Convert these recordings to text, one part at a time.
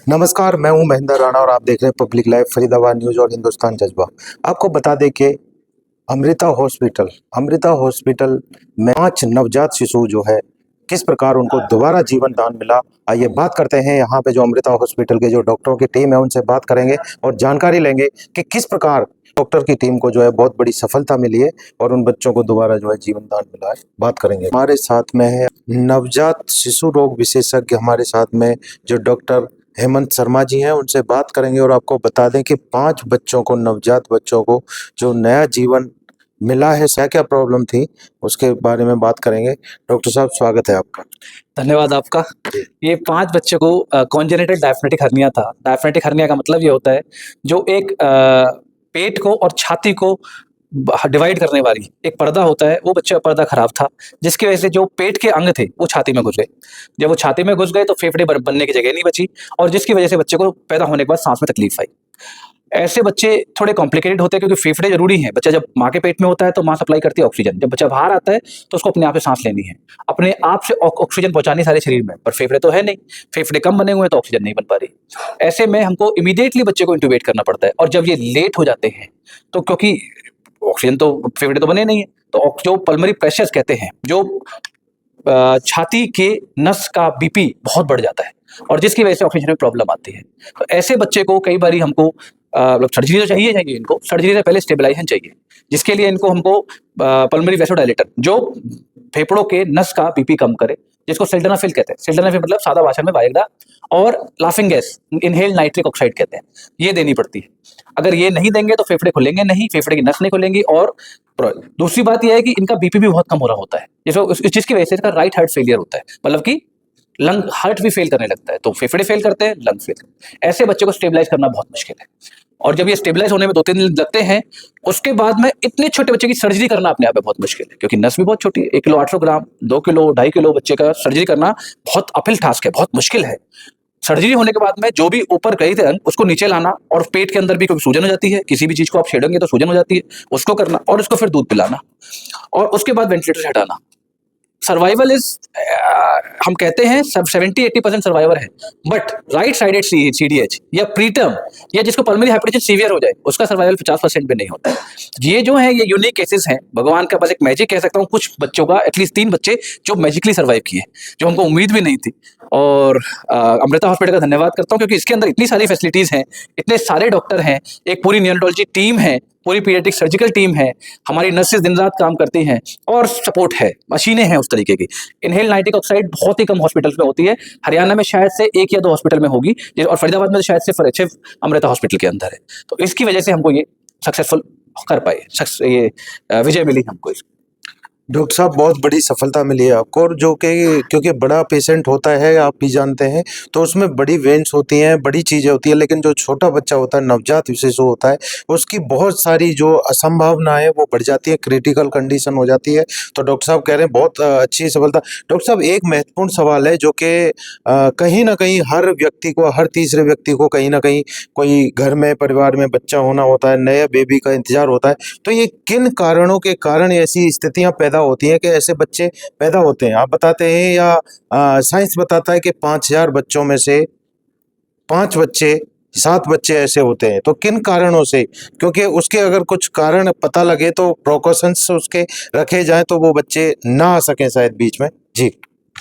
नमस्कार, मैं हूं महेंद्र राणा और आप देख रहे हैं पब्लिक लाइव फरीदाबाद न्यूज़ और हिंदुस्तान जज्बा। आपको बता दें कि अमृता हॉस्पिटल में 5 नवजात शिशु जो है, किस प्रकार उनको दोबारा जीवन दान मिला। आइए बात करते हैं यहाँ पे जो अमृता हॉस्पिटल के जो डॉक्टरों की टीम है उनसे बात करेंगे और जानकारी लेंगे कि किस प्रकार डॉक्टर की टीम को जो है बहुत बड़ी सफलता मिली है और उन बच्चों को दोबारा जो है जीवन दान मिला है। बात करेंगे। हमारे साथ में है नवजात शिशु रोग विशेषज्ञ, हमारे साथ में जो डॉक्टर हेमंत शर्मा जी हैं, उनसे बात करेंगे और आपको बता दें कि 5 बच्चों को, नवजात बच्चों को जो नया जीवन मिला है, क्या क्या प्रॉब्लम थी उसके बारे में बात करेंगे। डॉक्टर साहब, स्वागत है आपका। धन्यवाद आपका। ये 5 बच्चों को कॉन्जेनिटल डायफ्रेटिक हर्निया था। डायफ्रेटिक हर्निया का मतलब ये होता है जो एक पेट को और छाती को डिवाइड करने वाली एक पर्दा होता है, वो बच्चे का पर्दा खराब था, जिसकी वजह से जो पेट के अंग थे वो छाती में घुस गए। जब वो छाती में घुस गए तो फेफड़े बनने की जगह नहीं बची और जिसकी वजह से बच्चे को पैदा होने के बाद सांस में तकलीफ आई। ऐसे बच्चे थोड़े कॉम्प्लिकेटेड होते हैं क्योंकि फेफड़े जरूरी हैं। बच्चा जब माँ के पेट में होता है तो माँ सप्लाई करती है ऑक्सीजन, जब बच्चा बाहर आता है तो उसको अपने आप से सांस लेनी है, अपने आप से ऑक्सीजन पहुंचानी सारे शरीर में, पर फेफड़े तो है नहीं, फेफड़े कम बने हुए हैं तो ऑक्सीजन नहीं बन पा रही। ऐसे में हमको इमीडिएटली बच्चे को इंट्यूबेट करना पड़ता है और जब ये लेट हो जाते हैं तो क्योंकि ऑक्सीजन तो फेफड़े तो बने नहीं है, तो जो पल्मोनरी प्रेशर्स कहते हैं, जो छाती के नस का बीपी बहुत बढ़ जाता है और जिसकी वजह से ऑक्सीजन में प्रॉब्लम आती है। तो ऐसे बच्चे को कई बार हमको सर्जरी तो चाहिए इनको सर्जरी से पहले स्टेबलाइजेशन चाहिए, जिसके लिए हमको पल्मोनरी वैसोडाइलेटर जो फेफड़ों के नस का बीपी कम करे, जिसको सिल्डेनाफिल कहते हैं। सिल्डेनाफिल मतलब सादा भाषा में वायग्रा, और laughing gas inhaled nitric oxide कहते हैं, ये देनी पड़ती है। अगर ये नहीं देंगे तो फेफड़े खुलेंगे नहीं, फेफड़े की नस नहीं खुलेंगी। और दूसरी बात यह है कि इनका बीपी भी बहुत कम हो रहा होता है, जिसकी वजह से इसका राइट हार्ट फेलियर होता है, मतलब कि लंग हार्ट भी फेल करने लगता है। तो फेफड़े फेल करते हैं, लंग फेल करते हैं। ऐसे बच्चे को स्टेबलाइज करना बहुत मुश्किल है और जब ये स्टेबलाइज होने में 2-3 दिन लगते हैं, उसके बाद में इतने छोटे बच्चे की सर्जरी करना अपने आप में बहुत मुश्किल है, क्योंकि नस भी बहुत छोटी है। 1 किलो 800 ग्राम, 2 किलो 2.5 किलो बच्चे का सर्जरी करना बहुत अपहिल टास्क है, बहुत मुश्किल है। सर्जरी होने के बाद में जो भी ऊपर गए थे अंग उसको नीचे लाना, और पेट के अंदर भी क्योंकि सूजन हो जाती है, किसी भी चीज को आप छेड़ेंगे तो सूजन हो जाती है, उसको करना और उसको फिर दूध पिलाना और उसके बाद वेंटिलेटर से हटाना। सर्वाइवल इज हम कहते हैं सब 70-80% सर्वाइवर है, बट राइट साइडेड सीडीएच या प्रीटर्म या जिसको पल्मोनरी हाइपरटेंशन सीवियर हो जाए उसका सर्वाइवल 50% भी नहीं होता है। ये जो है ये यूनिक केसेस हैं, भगवान का बस एक मैजिक कह सकता हूँ। कुछ बच्चों का एटलीस्ट 3 बच्चे जो मैजिकली सर्वाइव किए, जो हमको उम्मीद भी नहीं थी। और अमृता हॉस्पिटल का धन्यवाद करता हूँ क्योंकि इसके अंदर इतनी सारी फैसिलिटीज हैं, इतने सारे डॉक्टर हैं, एक पूरी न्यूरोलॉजी टीम है, पूरी पीडियाट्रिक सर्जिकल टीम है, हमारी नर्सेज दिन रात काम करती हैं और सपोर्ट है, मशीनें हैं उस तरीके की। इनहेल नाइट्रिक ऑक्साइड बहुत ही कम हॉस्पिटल्स में होती है, हरियाणा में शायद से 1 या 2 हॉस्पिटल में होगी और फरीदाबाद में शायद सिर्फ अमृता हॉस्पिटल के अंदर है। तो इसकी वजह से हमको ये सक्सेसफुल कर पाए, ये विजय मिली हमको। डॉक्टर साहब, बहुत बड़ी सफलता मिली है आपको, और जो कि क्योंकि बड़ा पेशेंट होता है, आप भी जानते हैं, तो उसमें बड़ी वेन्स होती हैं, बड़ी चीज़ें होती हैं, लेकिन जो छोटा बच्चा होता है, नवजात शिशु होता है, उसकी बहुत सारी जो असंभावनाएं वो बढ़ जाती है, क्रिटिकल कंडीशन हो जाती है। तो डॉक्टर साहब कह रहे हैं बहुत अच्छी सफलता। डॉक्टर साहब, एक महत्वपूर्ण सवाल है जो कि कहीं ना कहीं हर व्यक्ति को, हर तीसरे व्यक्ति को कहीं ना कहीं कोई घर में, परिवार में बच्चा होना होता है, नया बेबी का इंतजार होता है, तो ये किन कारणों के कारण ऐसी स्थितियां पैदा होती हैं कि ऐसे बच्चे पैदा होते हैं? आप बताते हैं या साइंस बताता है कि 5000 बच्चों में से 5 बच्चे, 7 बच्चे ऐसे होते हैं? तो किन कारणों से? क्योंकि उसके अगर कुछ कारण पता लगे तो प्रोकॉशंस उसके रखे जाएं तो वो बच्चे ना आ सकें शायद बीच में। जी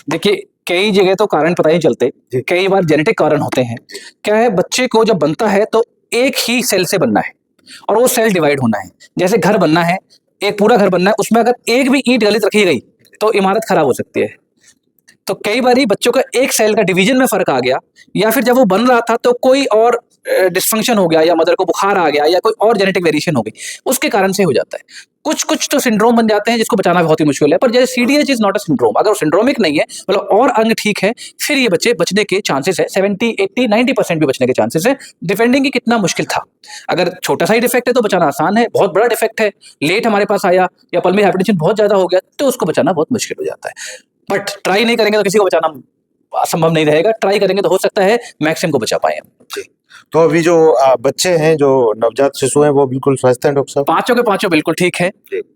देखिए, कई जगह तो कारण पता नहीं चलते, कई बार जेनेटिक कारण होते हैं। क्या है, बच्चे को जब बनता है तो एक ही सेल से बनना है और वो सेल डिवाइड होना है। जैसे घर बनना है, एक पूरा घर बनना है, उसमें अगर एक भी ईंट गलत रखी गई तो इमारत खराब हो सकती है। तो कई बार बच्चों का एक सेल का डिवीजन में फर्क आ गया, या फिर जब वो बन रहा था तो कोई और डिस्फंक्शन हो गया, या मदर को बुखार आ गया, या कोई और जेनेटिक वेरिएशन हो गई, उसके कारण से हो जाता है। कुछ कुछ तो सिंड्रोम बन जाते हैं जिसको बचाना बहुत ही मुश्किल है, पर जैसे सीडीएच इज नॉट अ सिंड्रोम, अगर सिंड्रोमिक नहीं है, मतलब और अंग ठीक है, फिर ये बच्चे बचने के चांसेस है 70-80-90% भी बचने के चांसेस है, डिपेंडिंग कि कितना मुश्किल था। अगर छोटा सा ही डिफेक्ट है तो बचाना आसान है, बहुत बड़ा डिफेक्ट है, लेट हमारे पास आया, या पल्मोनरी हाइपरटेंशन बहुत ज्यादा हो गया, तो उसको बचाना बहुत मुश्किल हो जाता है। बट ट्राई नहीं करेंगे तो किसी को बचाना असंभव नहीं रहेगा, ट्राई करेंगे तो हो सकता है मैक्सिमम को बचा पाए। तो अभी जो बच्चे हैं, जो नवजात शिशु हैं, वो बिल्कुल स्वस्थ हैं डॉक्टर साहब? पांचों के पांचों बिल्कुल ठीक है,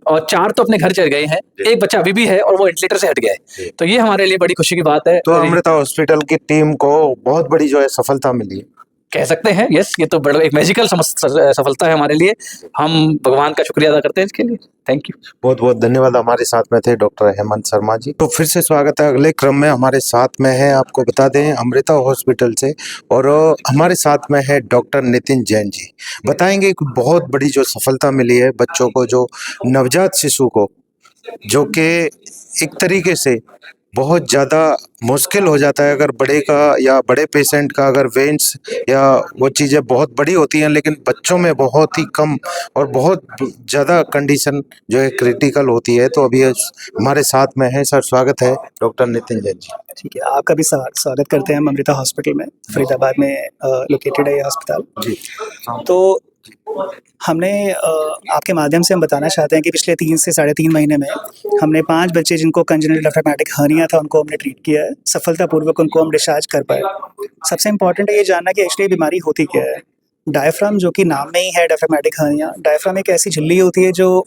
और 4 तो अपने घर चले गए हैं, एक बच्चा अभी भी है और वो वेंटिलेटर से हट गया है, तो ये हमारे लिए बड़ी खुशी की बात है। तो अमृता हॉस्पिटल की टीम को बहुत बड़ी जो है सफलता मिली है। कह सकते हैं, यस, ये तो बड़ा एक मैजिकल सफलता है हमारे लिए। हम भगवान का शुक्रिया अदा करते हैं इसके लिए। Thank you. बहुत बहुत धन्यवाद। हमारे साथ में थे डॉक्टर हेमंत शर्मा जी। तो फिर से स्वागत है। अगले क्रम में हमारे साथ में है, आपको बता दें, अमृता हॉस्पिटल से, और हमारे साथ में है डॉक्टर नितिन जैन जी। बताएंगे कि बहुत बड़ी जो सफलता मिली है बच्चों को, जो नवजात शिशु को, जो कि एक तरीके से बहुत ज़्यादा मुश्किल हो जाता है अगर बड़े का या बड़े पेशेंट का अगर वेन्स या वो चीज़ें बहुत बड़ी होती हैं, लेकिन बच्चों में बहुत ही कम और बहुत ज़्यादा कंडीशन जो है क्रिटिकल होती है। तो अभी हमारे साथ में है सर, स्वागत है डॉक्टर नितिन जैन जी। ठीक है, आपका भी स्वागत करते हैं हम अमृता हॉस्पिटल में, फरीदाबाद में लोकेटेड है ये अस्पताल। जी। तो हमने आपके माध्यम से हम बताना चाहते हैं कि पिछले 3 से 3.5 महीने में हमने 5 बच्चे जिनको कंजेनिटल डायफ्राग्मेटिक हर्निया था, उनको हमने ट्रीट किया है। सफलतापूर्वक उनको हम डिस्चार्ज कर पाए। सबसे इम्पोर्टेंट है ये जानना कि एक्चुअली बीमारी होती क्या है। डायफ्राम, जो कि नाम में ही है डायफ्राग्मेटिक हर्निया, डायफ्राम एक ऐसी झिल्ली होती है जो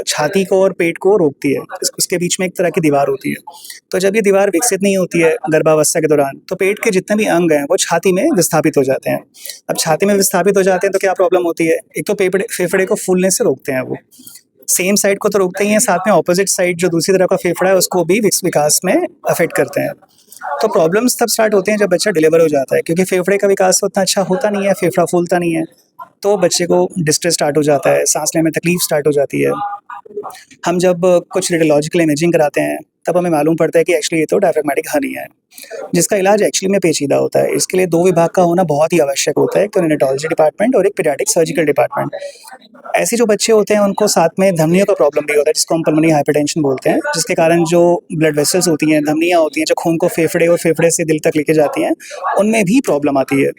छाती को और पेट को रोकती है। उसके बीच में एक तरह की दीवार होती है। तो जब ये दीवार विकसित नहीं होती है गर्भावस्था के दौरान, तो पेट के जितने भी अंग हैं वो छाती में विस्थापित हो जाते हैं। अब छाती में विस्थापित हो जाते हैं तो क्या प्रॉब्लम होती है? एक तो फेफड़े को फूलने से रोकते हैं वो, सेम साइड को तो रोकते ही हैं, साथ में ऑपोजिट साइड जो दूसरी तरफ का फेफड़ा है उसको भी विकास में अफेक्ट करते हैं। तो प्रॉब्लम्स तब स्टार्ट होते हैं जब बच्चा डिलीवर हो जाता है, क्योंकि फेफड़े का विकास उतना अच्छा होता नहीं है, फेफड़ा फूलता नहीं है, तो बच्चे को डिस्ट्रेस स्टार्ट हो जाता है, सांस लेने में तकलीफ स्टार्ट हो जाती है। हम जब कुछ रेडियोलॉजिकल इमेजिंग कराते हैं तब हमें मालूम पड़ता है कि एक्चुअली ये तो डायफ्राग्मेटिक हर्निया है, जिसका इलाज एक्चुअली में पेचीदा होता है। इसके लिए 2 विभाग का होना बहुत ही आवश्यक होता है, एक तो न्यूनेटोलॉजी डिपार्टमेंट और एक पीडियाट्रिक सर्जिकल डिपार्टमेंट। ऐसे जो बच्चे होते हैं उनको साथ में धमनियों का प्रॉब्लम भी होता है, जिसको हम पल्मोनरी हाइपरटेंशन बोलते हैं, जिसके कारण जो ब्लड वेसल्स होती हैं, धमनियाँ होती हैं, जो खून को फेफड़े और फेफड़े से दिल तक लेके जाती हैं, उनमें भी प्रॉब्लम आती है।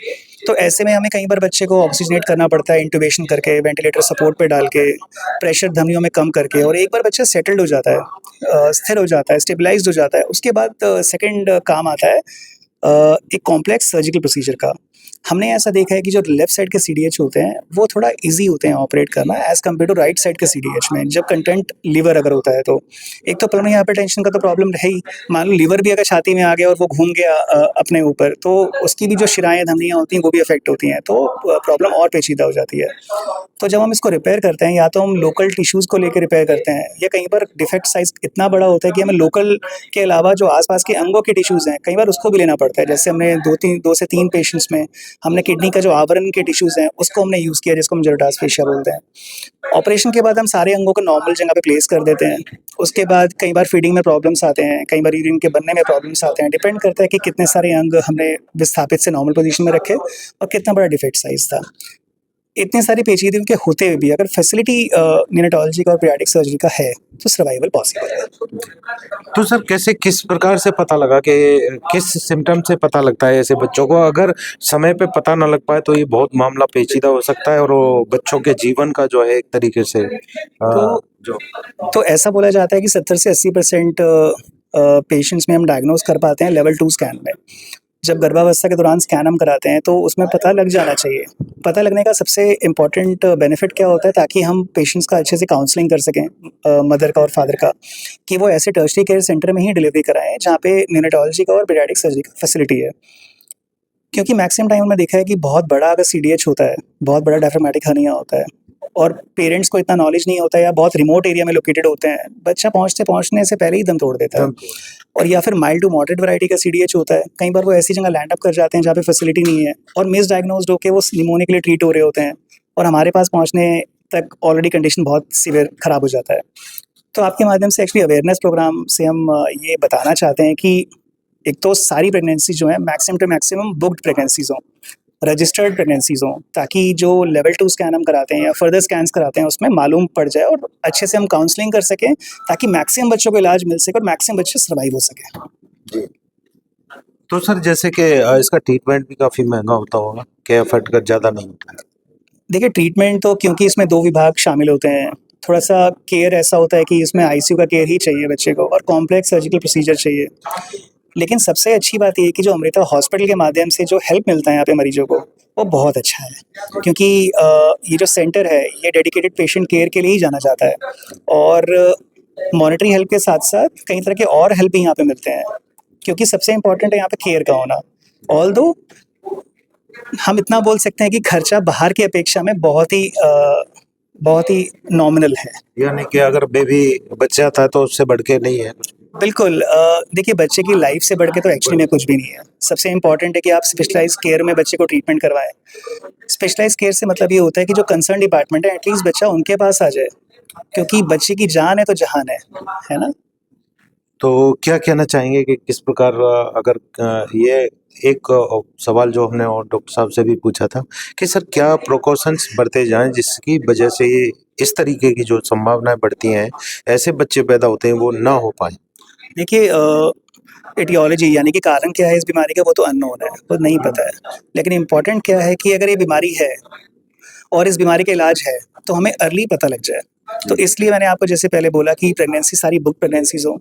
तो ऐसे में हमें कई बार बच्चे को ऑक्सीजनेट करना पड़ता है, इंट्यूबेशन करके, वेंटिलेटर सपोर्ट पे डाल के, प्रेशर धमनियों में कम करके, और एक बार बच्चा सेटल्ड हो जाता है, स्थिर हो जाता है, स्टेबलाइज्ड हो जाता है, उसके बाद सेकंड काम आता है एक कॉम्प्लेक्स सर्जिकल प्रोसीजर का। हमने ऐसा देखा है कि जो लेफ्ट साइड के सीडीएच होते हैं वो थोड़ा इजी होते हैं ऑपरेट करना as compare to right side के सीडीएच में, जब कंटेंट लीवर अगर होता है तो। एक तो पल्मोनरी हाइपरटेंशन का तो प्रॉब्लम है ही, मान लो लीवर भी अगर छाती में आ गया और वो घूम गया अपने ऊपर, तो उसकी भी जो शिराएँ धमनियाँ होती हैं वो भी अफेक्ट होती हैं, तो प्रॉब्लम और पेचीदा हो जाती है। तो जब हम इसको रिपेयर करते हैं, या तो हम लोकल टिश्यूज़ को लेकर रिपेयर करते हैं, या कई बार डिफेक्ट साइज़ इतना बड़ा होता है कि हमें लोकल के अलावा जो आसपास के अंगों के टिश्यूज़ हैं, कई बार उसको भी लेना पड़ता है। जैसे हमने 2 से 3 पेशेंट्स में हमने किडनी का जो आवरण के टिश्यूज़ हैं उसको हमने यूज़ किया, जिसको हम जेरोटास फेशिया बोलते हैं। ऑपरेशन के बाद हम सारे अंगों को नॉर्मल जगह पे प्लेस कर देते हैं। उसके बाद कई बार फीडिंग में प्रॉब्लम्स आते हैं, कई बार यूरिन के बनने में प्रॉब्लम्स आते हैं। डिपेंड करता है कि कितने सारे अंग हमने विस्थापित से नॉर्मल पोजीशन में रखे और कितना बड़ा डिफेक्ट साइज़ था। इतनी सारी पेचीदगियों के होते हुए भी अगर फैसिलिटी न्यूनेटोलॉजी का और पीडियाट्रिक सर्जरी का है तो सर्वाइवल पॉसिबल है। तो सर कैसे, किस प्रकार से पता लगा कि किस सिम्टम से पता लगता है ऐसे बच्चों को? अगर समय पे पता ना लग पाए तो ये बहुत मामला पेचीदा हो सकता है, और वो बच्चों के जीवन का जो है एक तरीके से तो ऐसा बोला जाता है कि 70 से 80% पेशेंट्स में हम डायग्नोज कर पाते हैं लेवल 2 स्कैन में। जब गर्भावस्था के दौरान स्कैन हम कराते हैं तो उसमें पता लग जाना चाहिए। पता लगने का सबसे इम्पॉर्टेंट बेनिफिट क्या होता है, ताकि हम पेशेंट्स का अच्छे से काउंसलिंग कर सकें, मदर का और फादर का, कि वो ऐसे टर्शरी केयर सेंटर में ही डिलीवरी कराएं जहाँ पे न्यूनेटोलॉजी का और पीडियाट्रिक सर्जरी का फैसिलिटी है। क्योंकि मैक्सिमम टाइम हमने देखा है कि बहुत बड़ा अगर सीडीएच होता है, बहुत बड़ा डायफ्राग्मेटिक हर्निया होता है, और पेरेंट्स को इतना नॉलेज नहीं होता है या बहुत रिमोट एरिया में लोकेटेड होते हैं, बच्चा पहुंचने से पहले ही दम तोड़ देता है। और या फिर माइल्ड टू मॉडरेट वैरायटी का सीडीएच होता है, कई बार वो ऐसी जगह लैंड अप कर जाते हैं जहाँ पे फैसिलिटी नहीं है, और मिस डायग्नोज्ड होकर वो निमोनिया के लिए ट्रीट हो रहे होते हैं, और हमारे पास पहुँचने तक ऑलरेडी कंडीशन बहुत सीवियर ख़राब हो जाता है। तो आपके माध्यम से एक्चुअली अवेयरनेस प्रोग्राम से हम ये बताना चाहते हैं कि एक तो सारी प्रेगनेंसी जो है maximum to maximum booked pregnancies हों, रजिस्टर्ड प्रेगनेंसीज हों, ताकि जो लेवल 2 स्कैन हम कराते हैं या फर्दर स्कैन्स कराते हैं उसमें मालूम पड़ जाए और अच्छे से हम काउंसलिंग कर सकें, ताकि मैक्सिमम बच्चों को इलाज मिल सके और मैक्सिमम बच्चे सर्वाइव हो सके। तो सर जैसे कि इसका ट्रीटमेंट भी काफी महंगा होता होगा, क्या एफर्ट का ज्यादा नहीं होता है? देखिए, ट्रीटमेंट तो क्योंकि इसमें 2 विभाग शामिल होते हैं, थोड़ा सा केयर ऐसा होता है कि इसमें आईसीयू का केयर ही चाहिए बच्चे को, और कॉम्प्लेक्स सर्जिकल प्रोसीजर चाहिए। लेकिन सबसे अच्छी बात ये है कि जो अमृता हॉस्पिटल के माध्यम से जो हेल्प मिलता है यहाँ पे मरीजों को, वो बहुत अच्छा है। क्योंकि ये जो सेंटर है, ये डेडिकेटेड पेशेंट केयर के लिए ही जाना जाता है, और मॉनिटरी हेल्प के साथ-साथ कई तरह के और हेल्प भी यहाँ पे मिलते हैं। क्योंकि सबसे इम्पोर्टेंट है यहाँ पे केयर का होना। ऑल्दो हम इतना बोल सकते हैं कि खर्चा बाहर की अपेक्षा में बहुत ही नॉमिनल है। यानी कि अगर बेबी बच्चा था तो उससे बढ़ के नहीं है। बिल्कुल, देखिए, बच्चे की लाइफ से बढ़ के तो एक्चुअली में कुछ भी नहीं है। सबसे इम्पोर्टेंट है कि आप स्पेशलाइज़्ड केयर में बच्चे को ट्रीटमेंट करवाएँ। स्पेशलाइज़्ड केयर से मतलब ये होता है कि जो कंसर्न डिपार्टमेंट है, एटलीस्ट बच्चा उनके पास आ जाए, क्योंकि बच्चे की जान है तो जहान है ना? तो क्या कहना चाहेंगे कि किस प्रकार अगर ये एक सवाल जो हमने और डॉक्टर साहब से भी पूछा था कि सर क्या प्रिकॉशंस बरते जाएं जिसकी वजह से ये इस तरीके की जो संभावनाएं बढ़ती हैं, ऐसे बच्चे पैदा होते हैं वो ना हो पाए। देखिए, एटियोलॉजी यानी कि कारण क्या है इस बीमारी का, वो तो अननोन है, वो नहीं पता है। लेकिन इम्पोर्टेंट क्या है कि अगर ये बीमारी है और इस बीमारी का इलाज है, तो हमें अर्ली पता लग जाए। तो इसलिए मैंने आपको जैसे पहले बोला कि प्रेगनेंसी सारी बुक प्रेगनेंसीज़ हों,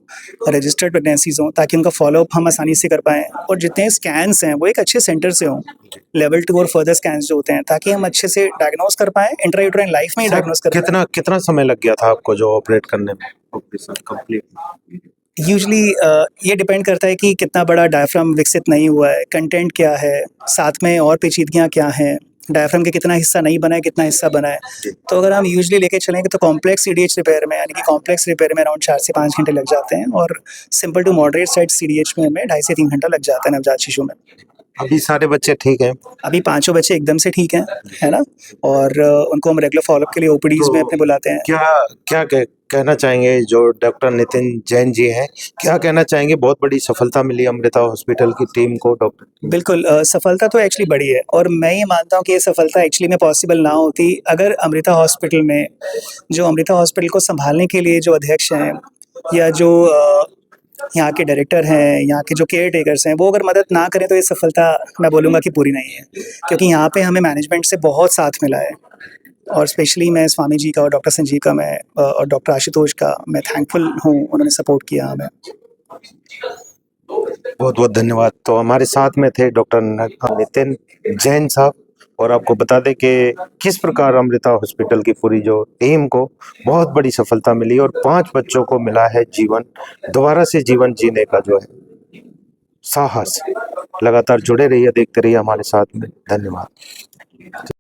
रजिस्टर्ड प्रेगनेंसीज़ हों, ताकि उनका फ़ॉलो-अप हम आसानी से कर पाएँ, और जितने स्कैन्स हैं वो एक अच्छे सेंटर से हों, लेवल 2 और फर्दर स्कैन्स जो होते हैं, ताकि हम अच्छे से डायग्नोज़ कर पाएँ, इंट्रायूटेराइन लाइफ में ही सर, डायग्नोज़ कर पाएँ। कितना कितना समय लग गया था आपको जो ऑपरेट करने में, ऑपरेशन कंप्लीट? यूजुअली ये डिपेंड करता है कि कितना बड़ा डायफ्राम विकसित नहीं हुआ है, कंटेंट क्या है, साथ में और पेचीदगियाँ क्या हैं, डायफ्राम का कितना हिस्सा नहीं बना है, कितना हिस्सा बना है। तो अगर हम यूजुअली लेके चलेंगे तो कॉम्प्लेक्स सीडीएच रिपेयर में, यानी कि कॉम्प्लेक्स रिपेयर में अराउंड 4 से 5 घंटे लग जाते हैं, और सिंपल टू मॉडरेट साइड सीडीएच में हमें 2.5 से 3 घंटा लग जाता है नवजात शिशु में। अभी सारे बच्चे ठीक हैं? अभी पाँचों बच्चे एकदम से ठीक हैं, है ना? और उनको हम रेगुलर फ़ॉलोअप के लिए ओपीडीज़ में अपने बुलाते हैं। क्या क्या कहना चाहेंगे जो डॉक्टर नितिन जैन जी हैं, क्या कहना चाहेंगे? बहुत बड़ी सफलता मिली अमृता हॉस्पिटल की टीम को, डॉक्टर। बिल्कुल, सफलता तो एक्चुअली बड़ी है, और मैं ये मानता हूँ कि ये सफलता एक्चुअली में पॉसिबल ना होती अगर अमृता हॉस्पिटल में, जो अमृता हॉस्पिटल को संभालने के लिए जो अध्यक्ष हैं, या जो यहाँ के डायरेक्टर हैं, यहाँ के जो केयर टेकर्स हैं, वो अगर मदद ना करें तो ये सफलता मैं बोलूँगा कि पूरी नहीं है। क्योंकि यहाँ पे हमें मैनेजमेंट से बहुत साथ मिला है, और स्पेशली मैं स्वामी जी का और डॉक्टर संजीव का और डॉक्टर आशुतोष का मैं थैंकफुल हूँ, उन्होंने सपोर्ट किया हमें। बहुत बहुत धन्यवाद। तो हमारे साथ में थे डॉक्टर नितिन जैन साहब, और आपको बता दें कि किस प्रकार अमृता हॉस्पिटल की पूरी जो टीम को बहुत बड़ी सफलता मिली और 5 बच्चों को मिला है जीवन, दोबारा से जीवन जीने का जो है साहस। लगातार जुड़े रहिए, देखते रहिए हमारे साथ में। धन्यवाद।